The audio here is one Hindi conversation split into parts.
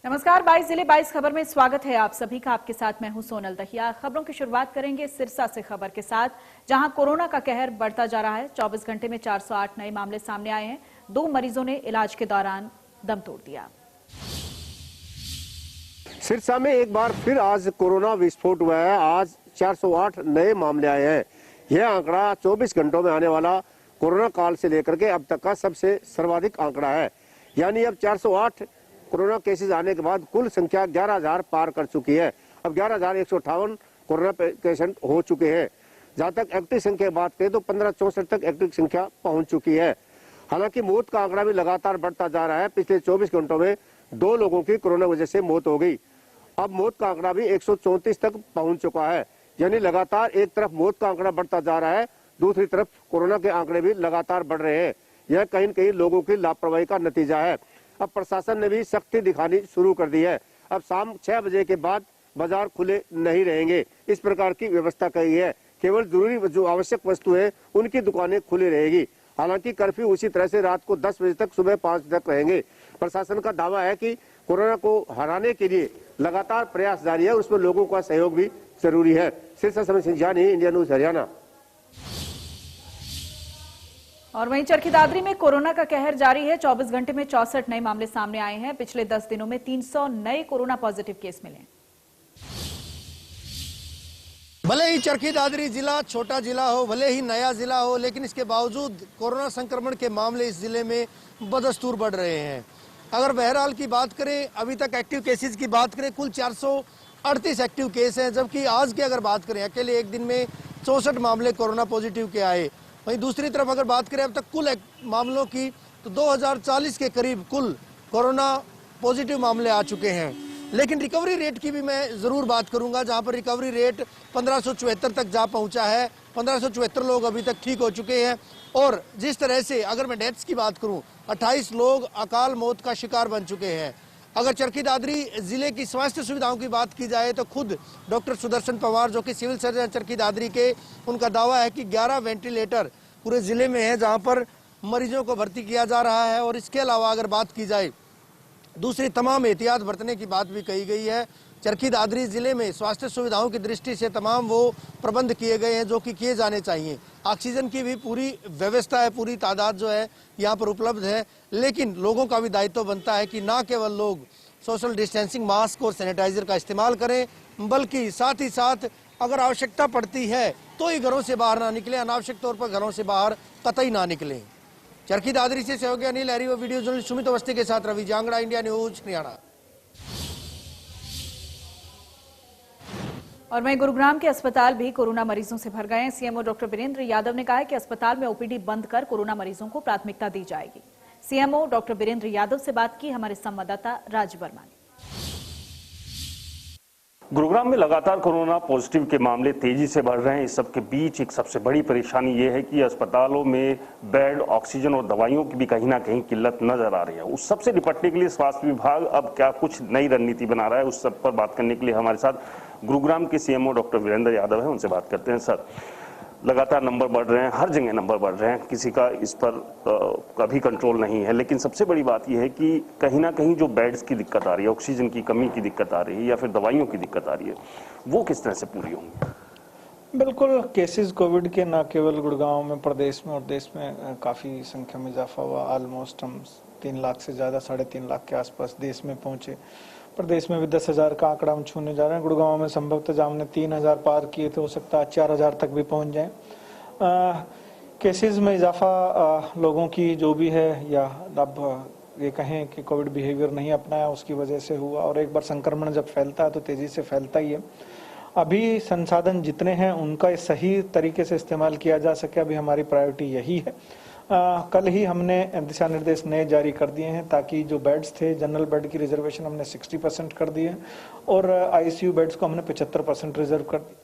नमस्कार, 22 जिले 22 खबर में स्वागत है आप सभी का। आपके साथ मैं हूं सोनल दहिया। खबरों की शुरुआत करेंगे सिरसा से खबर के साथ, जहां कोरोना का कहर बढ़ता जा रहा है। 24 घंटे में 408 नए मामले सामने आए हैं। 2 मरीजों ने इलाज के दौरान दम तोड़ दिया। सिरसा में एक बार फिर आज कोरोना विस्फोट हुआ है। आज 408 नए मामले आए हैं। यह आंकड़ा 24 घंटों में आने वाला कोरोना काल से लेकर के अब तक का सबसे सर्वाधिक आंकड़ा है। यानी अब 408 कोरोना केसेस आने के बाद कुल संख्या 11,000 पार कर चुकी है। अब 11,158 कोरोना पेशेंट हो चुके हैं। जहां तक एक्टिव संख्या की बात करें तो 1564 तक एक्टिव संख्या पहुंच चुकी है। हालांकि मौत का आंकड़ा भी लगातार बढ़ता जा रहा है। पिछले 24 घंटों में 2 लोगों की कोरोना वजह से मौत हो गई। अब मौत का आंकड़ा भी 134 तक पहुंच चुका है। यानी लगातार एक तरफ मौत का आंकड़ा बढ़ता जा रहा है, दूसरी तरफ कोरोना के आंकड़े भी लगातार बढ़ रहे हैं। यह कहीं न कहीं लोगों की लापरवाही का नतीजा है। अब प्रशासन ने भी सख्ती दिखानी शुरू कर दी है। अब शाम 6 बजे के बाद बाजार खुले नहीं रहेंगे, इस प्रकार की व्यवस्था की है। केवल जरूरी जो आवश्यक वस्तु है उनकी दुकानें खुली रहेगी। हालांकि कर्फ्यू उसी तरह से रात को 10 बजे तक, सुबह 5 बजे तक रहेंगे। प्रशासन का दावा है कि कोरोना को हराने के लिए लगातार प्रयास जारी है, उसमें लोगों का सहयोग भी जरूरी है। सिरसा से सिंह जानी, इंडिया न्यूज हरियाणा। और वहीं चरखी दादरी में कोरोना का कहर जारी है। 24 घंटे में 64 नए मामले सामने आए हैं। पिछले 10 दिनों में 300 नए कोरोना पॉजिटिव केस मिले। भले ही चरखी दादरी जिला छोटा जिला हो, भले ही नया जिला हो, लेकिन इसके बावजूद कोरोना संक्रमण के मामले इस जिले में बदस्तूर बढ़ रहे हैं। अगर बहरहाल की बात करें, अभी तक एक्टिव केसेस की बात करें, कुल 438 एक्टिव केस हैं। जबकि आज की अगर बात करें, अकेले एक दिन में 64 मामले कोरोना पॉजिटिव के आए। वहीं दूसरी तरफ अगर बात करें अब तक कुल मामलों की, तो 2040 के करीब कुल कोरोना पॉजिटिव मामले आ चुके हैं। लेकिन रिकवरी रेट की भी मैं ज़रूर बात करूंगा, जहां पर रिकवरी रेट 1574 तक जा पहुंचा है। 1574 लोग अभी तक ठीक हो चुके हैं। और जिस तरह से अगर मैं डेथ्स की बात करूं, 28 लोग अकाल मौत का शिकार बन चुके हैं। अगर चरखी दादरी जिले की स्वास्थ्य सुविधाओं की बात की जाए तो खुद डॉक्टर सुदर्शन पवार, जो कि सिविल सर्जन चरखी दादरी के, उनका दावा है कि 11 वेंटिलेटर पूरे जिले में है, जहां पर मरीजों को भर्ती किया जा रहा है। और इसके अलावा अगर बात की जाए, दूसरी तमाम एहतियात बरतने की बात भी कही गई है। चरखी दादरी जिले में स्वास्थ्य सुविधाओं की दृष्टि से तमाम वो प्रबंध किए गए हैं जो कि किए जाने चाहिए। ऑक्सीजन की भी पूरी व्यवस्था है, पूरी तादाद जो है यहाँ पर उपलब्ध है। लेकिन लोगों का भी दायित्व बनता है कि ना केवल लोग सोशल डिस्टेंसिंग, मास्क और सैनिटाइजर का इस्तेमाल करें, बल्कि साथ ही साथ अगर आवश्यकता पड़ती है तो ही घरों से बाहर ना निकले, अनावश्यक तौर पर घरों से बाहर कतई ना निकलें। चरखी दादरी से सहयोगी अनिल लहरी व वीडियो जर्नलिस्ट सुमित अवस्थी के साथ रवि जांगड़ा, इंडिया न्यूज हरियाणा। और वहीं गुरुग्राम के अस्पताल भी कोरोना मरीजों से भर गए हैं। सीएमओ डॉक्टर वीरेंद्र यादव ने कहा है कि अस्पताल में ओपीडी बंद कर कोरोना मरीजों को प्राथमिकता दी जाएगी। सीएमओ डॉक्टर वीरेंद्र यादव से बात की हमारे संवाददाता राज वर्मा ने। गुरुग्राम में लगातार कोरोना पॉजिटिव के मामले तेजी से बढ़ रहे हैं। इस सब के बीच एक सबसे बड़ी परेशानी ये है कि अस्पतालों में बेड, ऑक्सीजन और दवाइयों की भी कहीं ना कहीं किल्लत नजर आ रही है। उस सब से निपटने के लिए स्वास्थ्य विभाग अब क्या कुछ नई रणनीति बना रहा है, उस सब पर बात करने के लिए हमारे साथ गुरुग्राम के सीएमओ डॉक्टर वीरेंद्र यादव हैं। उनसे बात करते हैं। सर, लगातार नंबर बढ़ रहे हैं, हर जगह नंबर बढ़ रहे हैं, किसी का इस पर कभी कंट्रोल नहीं है। लेकिन सबसे बड़ी बात यह है कि कहीं ना कहीं जो बेड्स की दिक्कत आ रही है, ऑक्सीजन की कमी की दिक्कत आ रही है या फिर दवाइयों की दिक्कत आ रही है, वो किस तरह से पूरी होंगी? बिल्कुल, केसेस कोविड के न केवल गुड़गांव में, प्रदेश में और देश में काफ़ी संख्या में इजाफा हुआ। ऑलमोस्ट हम 3 लाख से ज़्यादा, 3.5 लाख के आसपास देश में पहुंचे। प्रदेश में भी 10,000 का आंकड़ा हम छूने जा रहे हैं। गुड़गांव में संभवतः जहाँ हमने 3,000 पार किए थे, हो सकता है 4,000 तक भी पहुंच जाए। केसेस में इजाफा लोगों की जो भी है, या अब ये कहें कि कोविड बिहेवियर नहीं अपनाया, उसकी वजह से हुआ। और एक बार संक्रमण जब फैलता है तो तेजी से फैलता ही है। अभी संसाधन जितने हैं उनका सही तरीके से इस्तेमाल किया जा सके, अभी हमारी प्रायोरिटी यही है। कल ही हमने दिशा निर्देश नए जारी कर दिए हैं, ताकि जो बेड्स थे, जनरल बेड की रिजर्वेशन हमने 60% कर दी है और आईसीयू बेड्स को हमने 75% रिजर्व कर दिया।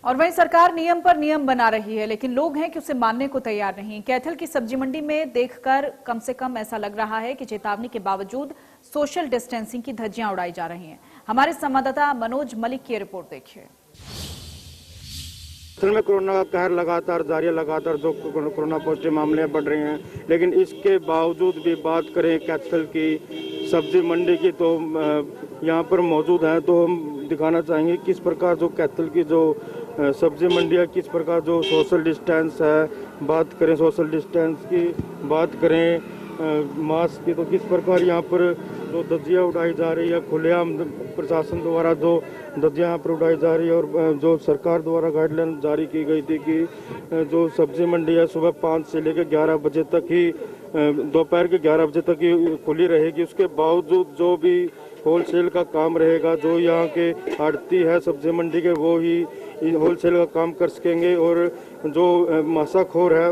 और वहीं सरकार नियम पर नियम बना रही है, लेकिन लोग हैं कि उसे मानने को तैयार नहीं। कैथल की सब्जी मंडी में देखकर कम से कम ऐसा लग रहा है कि चेतावनी के बावजूद सोशल डिस्टेंसिंग की धज्जियां उड़ाई जा रही हैं। हमारे संवाददाता मनोज मलिक की रिपोर्ट देखिए। असल में कोरोना का कहर लगातार जारी है, लगातार जो कोरोना पॉजिटिव मामले बढ़ रहे हैं, लेकिन इसके बावजूद भी बात करें कैथल की सब्जी मंडी की, तो यहाँ पर मौजूद हैं, तो हम दिखाना चाहेंगे किस प्रकार जो कैथल की जो सब्जी मंडी है, किस प्रकार जो सोशल डिस्टेंस है, बात करें सोशल डिस्टेंस की, बात करें मास्क की, तो किस प्रकार यहाँ पर जो धज्जियाँ उड़ाई जा रही है, खुलेआम प्रशासन द्वारा जो धज्जियाँ यहाँ पर उड़ाई जा रही है, और जो सरकार द्वारा गाइडलाइन जारी की गई थी कि जो सब्जी मंडी है सुबह 5 से लेकर 11 बजे तक ही, दोपहर के 11 बजे तक ही खुली रहेगी। उसके बावजूद जो भी होलसेल का काम रहेगा, जो यहाँ के आड़ती है सब्जी मंडी के, वो ही होलसेल का काम कर सकेंगे, और जो मासाखोर है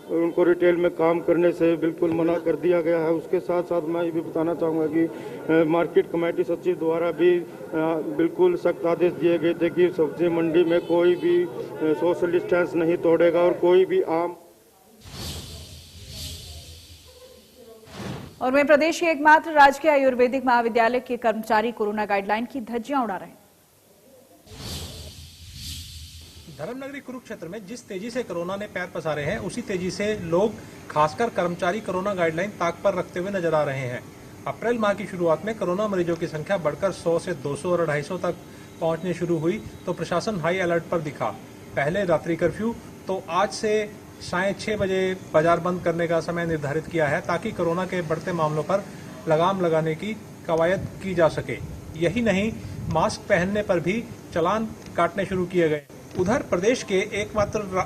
उनको रिटेल में काम करने से बिल्कुल मना कर दिया गया है। उसके साथ साथ मैं ये भी बताना चाहूँगा कि मार्केट कमेटी सचिव द्वारा भी बिल्कुल सख्त आदेश दिए गए थे कि सब्जी मंडी में कोई भी सोशल डिस्टेंस नहीं तोड़ेगा और कोई भी आम। और वहीं प्रदेश के एकमात्र राजकीय आयुर्वेदिक महाविद्यालय के कर्मचारी कोरोना गाइडलाइन की धज्जियां उड़ा रहे हैं। धर्मनगरी कुरुक्षेत्र में जिस तेजी से कोरोना ने पैर पसारे हैं, उसी तेजी से लोग खासकर कर्मचारी कोरोना गाइडलाइन ताक पर रखते हुए नजर आ रहे हैं। अप्रैल माह की शुरुआत में कोरोना मरीजों की संख्या बढ़कर 100 से 200 और 250 तक पहुंचने शुरू हुई तो प्रशासन हाई अलर्ट पर दिखा। पहले रात्रि कर्फ्यू, तो आज से साढ़े 6 बजे बाजार बंद करने का समय निर्धारित किया है ताकि कोरोना के बढ़ते मामलों पर लगाम लगाने की कवायद की जा सके। यही नहीं, मास्क पहनने पर भी चालान काटने शुरू किए गए। उधर प्रदेश के एकमात्र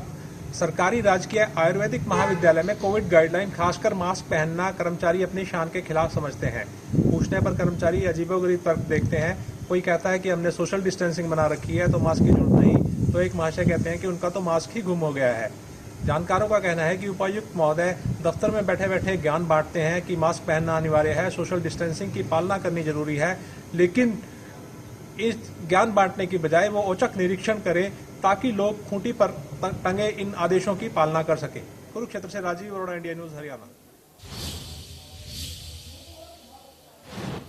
सरकारी राजकीय आयुर्वेदिक महाविद्यालय में कोविड गाइडलाइन खासकर मास्क पहनना कर्मचारी अपनी शान के खिलाफ समझते हैं। पूछने पर कर्मचारी अजीबोगरीब तर्क देखते हैं। कोई कहता है कि हमने सोशल डिस्टेंसिंग बना रखी है तो मास्क की जरूरत नहीं, तो एक महाशय कहते हैं कि उनका तो मास्क ही गुम हो गया है। जानकारों का कहना है कि उपायुक्त महोदय दफ्तर में बैठे बैठे ज्ञान बांटते हैं कि मास्क पहनना अनिवार्य है, सोशल डिस्टेंसिंग की पालना करनी जरूरी है, लेकिन इस ज्ञान बांटने की बजाय वो औचक निरीक्षण करें ताकि लोग खूंटी पर टंगे इन आदेशों की पालना कर सके। कुरुक्षेत्र से राजीव अरोड़ा, इंडिया न्यूज, हरियाणा।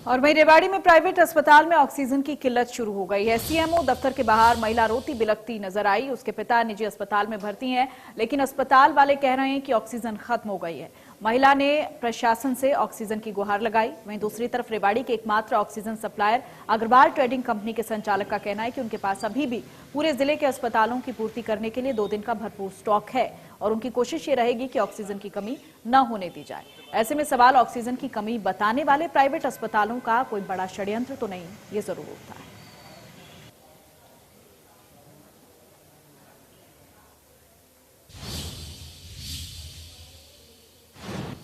और वहीं रेवाड़ी में प्राइवेट अस्पताल में ऑक्सीजन की किल्लत शुरू हो गई है। सीएमओ दफ्तर के बाहर महिला रोती बिलखती नजर आई। उसके पिता निजी अस्पताल में भर्ती हैं, लेकिन अस्पताल वाले कह रहे हैं कि ऑक्सीजन खत्म हो गई है। महिला ने प्रशासन से ऑक्सीजन की गुहार लगाई। वहीं दूसरी तरफ रेवाड़ी के एकमात्र oxygen supplier Agrawal trading company के संचालक का कहना है कि उनके पास अभी भी पूरे जिले के अस्पतालों की पूर्ति करने के लिए 2 दिन का भरपूर स्टॉक है और उनकी कोशिश ये रहेगी कि ऑक्सीजन की कमी न होने दी जाए। ऐसे में सवाल ऑक्सीजन की कमी बताने वाले प्राइवेट अस्पतालों का कोई बड़ा षड्यंत्र तो नहीं, ये जरूर उठता है।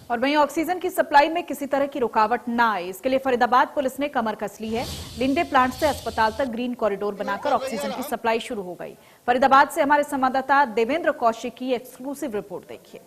और वहीं ऑक्सीजन की सप्लाई में किसी तरह की रुकावट न आए, इसके लिए फरीदाबाद पुलिस ने कमर कस ली है। लिंडे प्लांट से अस्पताल तक ग्रीन कॉरिडोर बनाकर ऑक्सीजन की सप्लाई शुरू हो गई। फरीदाबाद से हमारे संवाददाता देवेंद्र कौशिक की एक्सक्लूसिव रिपोर्ट देखिए।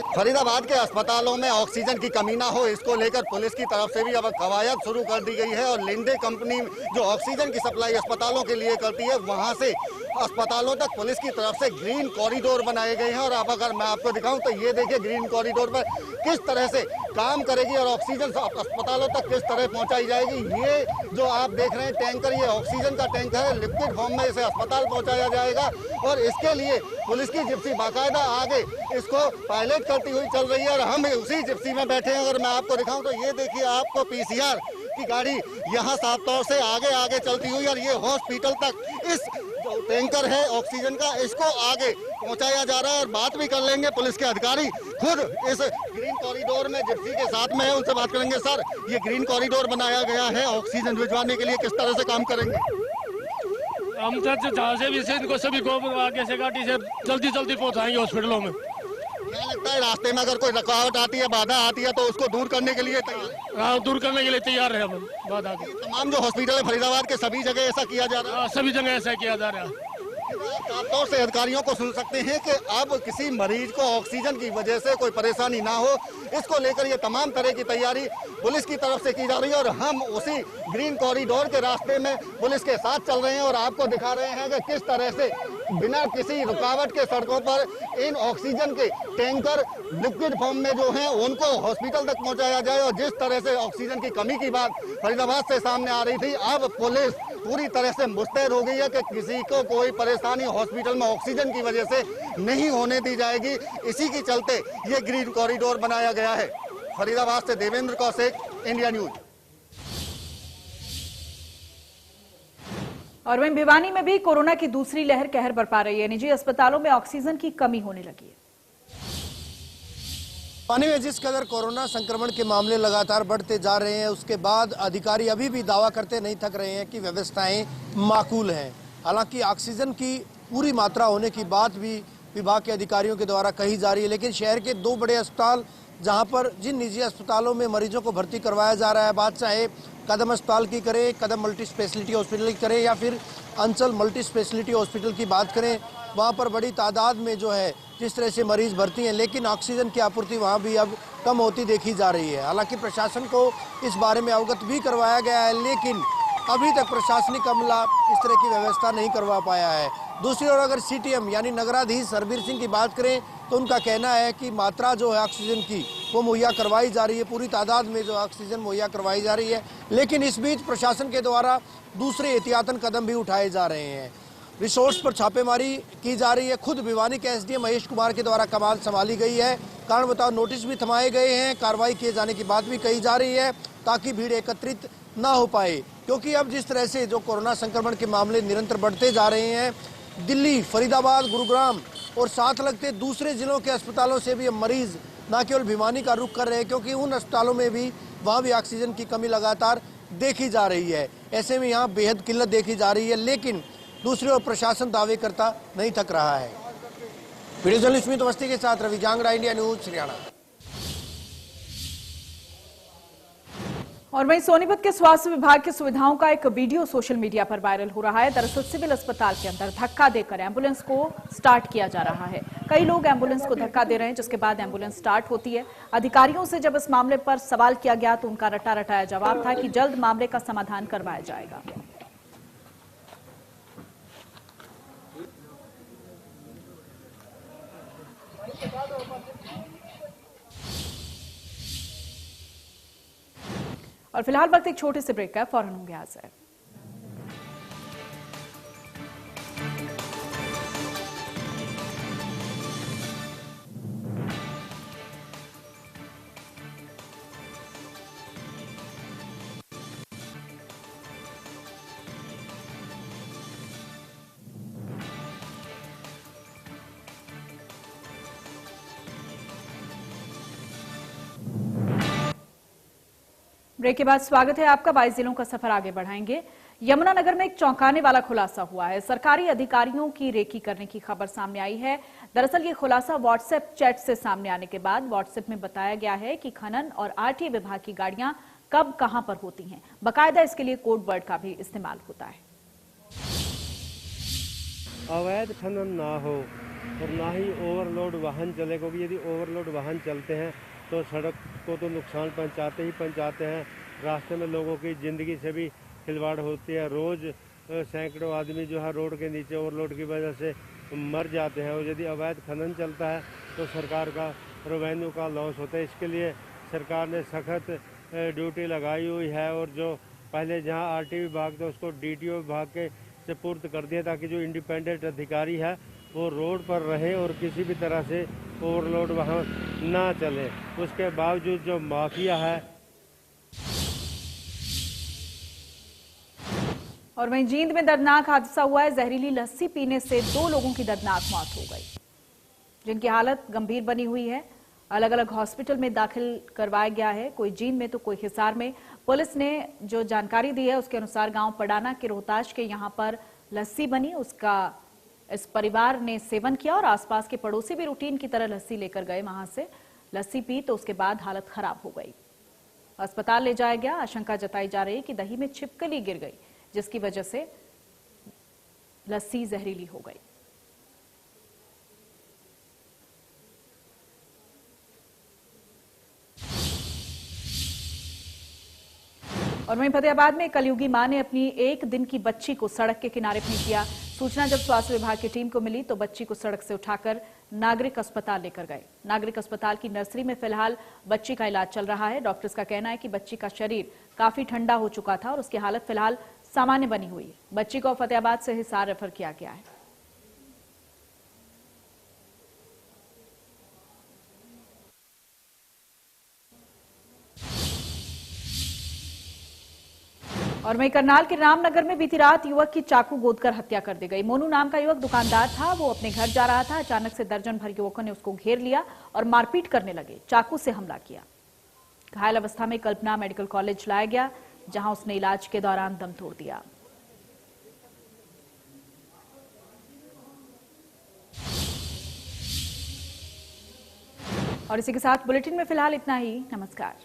फरीदाबाद के अस्पतालों में ऑक्सीजन की कमी ना हो, इसको लेकर पुलिस की तरफ से भी अब कवायद शुरू कर दी गई है और लिंडे कंपनी जो ऑक्सीजन की सप्लाई अस्पतालों के लिए करती है, वहां से अस्पतालों तक पुलिस की तरफ से ग्रीन कॉरिडोर बनाए गए हैं। और अब अगर मैं आपको दिखाऊं तो ये देखिए ग्रीन कॉरिडोर पर किस तरह से काम करेगी और ऑक्सीजन अस्पतालों तक किस तरह पहुंचाई जाएगी। ये जो आप देख रहे हैं टैंकर, ये ऑक्सीजन का टैंकर है, लिक्विड फॉर्म में इसे अस्पताल पहुंचाया जाएगा और इसके लिए पुलिस की जिप्सी बाकायदा आगे इसको पायलट करती हुई चल रही है और हम उसी जिप्सी में बैठे हैं। अगर मैं आपको दिखाऊं तो ये देखिए आपको पीसीआर की गाड़ी यहाँ साफ तौर से आगे आगे चलती हुई और ये हॉस्पिटल तक इस जो टैंकर है ऑक्सीजन का, इसको आगे पहुंचाया जा रहा है। और बात भी कर लेंगे पुलिस के अधिकारी खुद इस ग्रीन कॉरिडोर में जिप्सी के साथ में है, उनसे बात करेंगे। सर, ये ग्रीन कॉरिडोर बनाया गया है ऑक्सीजन भिजवाने के लिए, किस तरह से काम करेंगे? हम जहाँ से भी इनको सभी को आगे से गाड़ी से जल्दी जल्दी पहुंचाएंगे हॉस्पिटलों में। क्या लगता है रास्ते में अगर कोई रुकावट आती है, बाधा आती है, तो उसको दूर करने के लिए तैयार? हाँ, दूर करने के लिए तैयार है हम। बाधा की तमाम जो हॉस्पिटल है फरीदाबाद के सभी जगह ऐसा किया जा रहा है? सभी जगह ऐसा किया जा रहा है। साफ तौर से अधिकारियों को सुन सकते हैं कि अब किसी मरीज को ऑक्सीजन की वजह से कोई परेशानी ना हो, इसको लेकर ये तमाम तरह की तैयारी पुलिस की तरफ से की जा रही है और हम उसी ग्रीन कॉरिडोर के रास्ते में पुलिस के साथ चल रहे हैं और आपको दिखा रहे हैं कि किस तरह से बिना किसी रुकावट के सड़कों पर इन ऑक्सीजन के टैंकर लिक्विड फॉर्म में जो हैं उनको हॉस्पिटल तक पहुंचाया जाए। और जिस तरह से ऑक्सीजन की कमी की बात फरीदाबाद से सामने आ रही थी, अब पुलिस पूरी तरह से मुस्तैद हो गई है कि किसी को कोई परेशानी हॉस्पिटल में ऑक्सीजन की वजह से नहीं होने दी जाएगी। इसी के चलते ये ग्रीन कॉरिडोर बनाया गया है। फरीदाबाद से देवेंद्र कौशिक, इंडिया न्यूज। और वहीं भिवानी में भी कोरोना की दूसरी लहर कहर बरपा रही है। निजी अस्पतालों में ऑक्सीजन की कमी होने लगी है। भिवानी में जिस कदर कोरोना संक्रमण के मामले लगातार बढ़ते जा रहे हैं, उसके बाद अधिकारी अभी भी दावा करते नहीं थक रहे हैं कि व्यवस्थाएं माकूल हैं। हालांकि ऑक्सीजन की पूरी मात्रा होने की बात भी विभाग के अधिकारियों के द्वारा कही जा रही है, लेकिन शहर के 2 बड़े अस्पताल जहां पर जिन निजी अस्पतालों में मरीजों को भर्ती करवाया जा रहा है, बात चाहे कदम अस्पताल की करें, कदम मल्टी स्पेशलिटी हॉस्पिटल की करें या फिर अंचल मल्टी स्पेशलिटी हॉस्पिटल की बात करें, वहां पर बड़ी तादाद में जो है जिस तरह से मरीज भर्ती हैं, लेकिन ऑक्सीजन की आपूर्ति वहां भी अब कम होती देखी जा रही है। हालांकि प्रशासन को इस बारे में अवगत भी करवाया गया है, लेकिन अभी तक प्रशासनिक अमला इस तरह की व्यवस्था नहीं करवा पाया है। दूसरी ओर अगर सीटीएम यानी नगराधीश सरबीर सिंह की बात करें तो उनका कहना है कि मात्रा जो है ऑक्सीजन की वो मुहैया करवाई जा रही है, पूरी तादाद में जो ऑक्सीजन मुहैया करवाई जा रही है, लेकिन इस बीच प्रशासन के द्वारा दूसरे एहतियातन कदम भी उठाए जा रहे हैं। रिसोर्स पर छापेमारी की जा रही है। खुद भिवानी के एसडीएम महेश कुमार के द्वारा कमान संभाली गई है। कारण बताओ नोटिस भी थमाए गए हैं, कार्रवाई किए जाने की बात भी कही जा रही है ताकि भीड़ एकत्रित ना हो पाए, क्योंकि अब जिस तरह से जो कोरोना संक्रमण के मामले निरंतर बढ़ते जा रहे हैं, दिल्ली, फरीदाबाद, गुरुग्राम और साथ लगते दूसरे जिलों के अस्पतालों से भी अब मरीज न केवल भिवानी का रुख कर रहे हैं, क्योंकि उन अस्पतालों में भी वहाँ भी ऑक्सीजन की कमी लगातार देखी जा रही है। ऐसे में यहाँ बेहद किल्लत देखी जा रही है, लेकिन दूसरी ओर प्रशासन दावे करता नहीं थक रहा है। वीडियो जर्नलिस्ट स्मित अवस्थी के साथ रवि जांगड़ा, इंडिया न्यूज, हरियाणा। और वहीं सोनीपत के स्वास्थ्य विभाग की सुविधाओं का एक वीडियो सोशल मीडिया पर वायरल हो रहा है। दरअसल सिविल अस्पताल के अंदर धक्का देकर एम्बुलेंस को स्टार्ट किया जा रहा है। कई लोग एम्बुलेंस को धक्का दे रहे हैं, जिसके बाद एम्बुलेंस स्टार्ट होती है। अधिकारियों से जब इस मामले पर सवाल किया गया तो उनका रटा रटाया जवाब था कि जल्द मामले का समाधान करवाया जाएगा। और फिलहाल वक्त एक छोटे से ब्रेक का, फौरन होंगे हाजिर। ब्रेक के बाद स्वागत है आपका। 22 जिलों का सफर आगे बढ़ाएंगे। यमुनानगर में एक चौंकाने वाला खुलासा हुआ है। सरकारी अधिकारियों की रेकी करने की खबर सामने आई है। दरअसल ये खुलासा व्हाट्सएप चैट से सामने आने के बाद व्हाट्सएप में बताया गया है कि खनन और आरटीए विभाग की गाड़ियां कब कहां पर होती हैं। बाकायदा इसके लिए कोड वर्ड का भी इस्तेमाल होता है। अवैध खनन ना हो और ना ही ओवरलोड वाहन चले, क्योंकि यदि ओवरलोड वाहन चलते हैं तो सड़क को तो नुकसान पहुंचाते हैं। रास्ते में लोगों की ज़िंदगी से भी खिलवाड़ होती है। रोज़ सैकड़ों आदमी जो है रोड के नीचे ओवरलोड की वजह से मर जाते हैं। और यदि अवैध खनन चलता है तो सरकार का रेवेन्यू का लॉस होता है। इसके लिए सरकार ने सख्त ड्यूटी लगाई हुई है और जो पहले जहां आरटीओ विभाग था उसको डीटीओ विभाग के सुपुर्द कर दिया, ताकि जो इंडिपेंडेंट अधिकारी है वो रोड पर रहे और किसी भी तरह से ओवरलोड वहाँ ना चले। उसके बावजूद जो माफिया है। और वहीं जींद में दर्दनाक हादसा हुआ है। जहरीली लस्सी पीने से 2 लोगों की दर्दनाक मौत हो गई, जिनकी हालत गंभीर बनी हुई है। अलग अलग हॉस्पिटल में दाखिल करवाया गया है, कोई जींद में तो कोई हिसार में। पुलिस ने जो जानकारी दी है उसके अनुसार गांव पडाना के रोहताश के यहां पर लस्सी बनी, उसका इस परिवार ने सेवन किया और आसपास के पड़ोसी भी रूटीन की तरह लस्सी लेकर गए। वहां से लस्सी पी तो उसके बाद हालत खराब हो गई। अस्पताल ले जाया गया। आशंका जताई जा रही है कि दही में छिपकली गिर गई, जिसकी वजह से लस्सी जहरीली हो गई। और वहीं फतेहाबाद में कलयुगी मां ने अपनी 1 दिन की बच्ची को सड़क के किनारे फेंक दिया। सूचना जब स्वास्थ्य विभाग की टीम को मिली तो बच्ची को सड़क से उठाकर नागरिक अस्पताल लेकर गए। नागरिक अस्पताल की नर्सरी में फिलहाल बच्ची का इलाज चल रहा है। डॉक्टर्स का कहना है कि बच्ची का शरीर काफी ठंडा हो चुका था और उसकी हालत फिलहाल सामान्य बनी हुई है। बच्ची को फतेहाबाद से हिसार रेफर किया गया है। और वहीं करनाल के रामनगर में बीती रात युवक की चाकू गोदकर हत्या कर दी गई। मोनू नाम का युवक दुकानदार था। वो अपने घर जा रहा था। अचानक से दर्जन भर युवकों ने उसको घेर लिया और मारपीट करने लगे। चाकू से हमला किया। घायल अवस्था में कल्पना मेडिकल कॉलेज लाया गया, जहां उसने इलाज के दौरान दम तोड़ दिया। और इसी के साथ बुलेटिन में फिलहाल इतना ही। नमस्कार।